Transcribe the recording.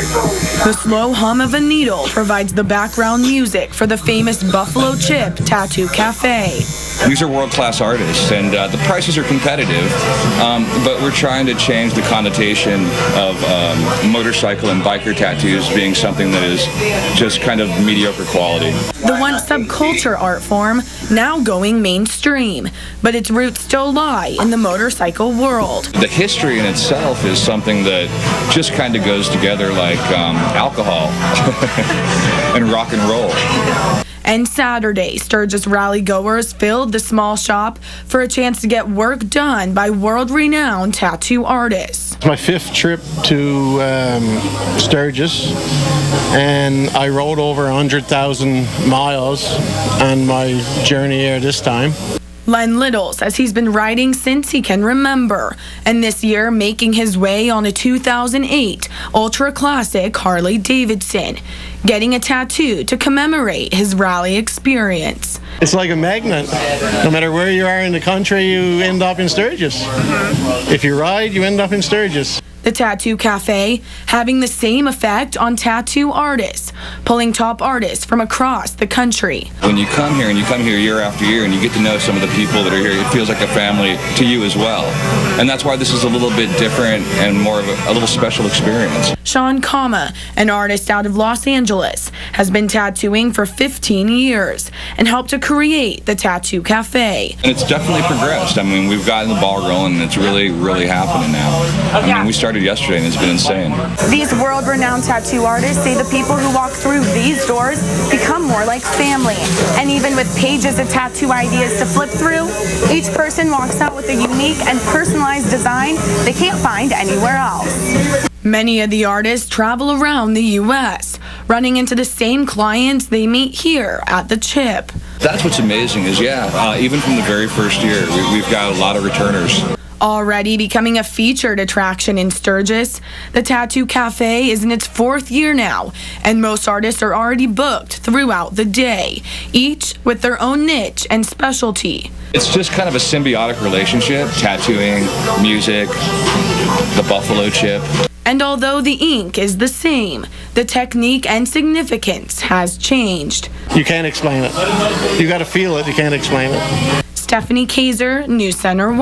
The slow hum of a needle provides the background music for the famous Buffalo Chip Tattoo Cafe. These are world-class artists, and the prices are competitive, but we're trying to change the connotation of motorcycle and biker tattoos being something that is just kind of mediocre quality. The once subculture art form now going mainstream, but its roots still lie in the motorcycle world. The history in itself is something that just kind of goes together like alcohol and rock and roll. And Saturday, Sturgis rally goers filled the small shop for a chance to get work done by world-renowned tattoo artists. It's my 5th trip to Sturgis, and I rode over 100,000 miles on my journey here this time. Len Little says he's been riding since he can remember, and this year making his way on a 2008 ultra classic Harley Davidson, getting a tattoo to commemorate his rally experience. It's like a magnet. No matter where you are in the country, you end up in Sturgis. If you ride, you end up in Sturgis. The Tattoo Cafe having the same effect on tattoo artists, pulling top artists from across the country. When you come here, and you come here year after year, and you get to know some of the people that are here, it feels like a family to you as well. And that's why this is a little bit different and more of a little special experience. Sean Kama, an artist out of Los Angeles, has been tattooing for 15 years and helped to create the Tattoo Cafe. And it's definitely progressed. I mean, we've gotten the ball rolling, and it's really, really happening now. I mean, we started yesterday, and it's been insane. These world-renowned tattoo artists say the people who walk through these doors become more like family. And even with pages of tattoo ideas to flip through, each person walks out with a unique and personalized design they can't find anywhere else. Many of the artists travel around the U.S., running into the same clients they meet here at the Chip. That's what's amazing is, even from the very first year, we've got a lot of returners. Already becoming a featured attraction in Sturgis, the Tattoo Cafe is in its 4th year now, and most artists are already booked throughout the day, each with their own niche and specialty. It's just kind of a symbiotic relationship, tattooing, music, the Buffalo Chip. And although the ink is the same, the technique and significance has changed. You can't explain it. You got to feel it. You can't explain it. Stephanie Kaiser, News Center 1.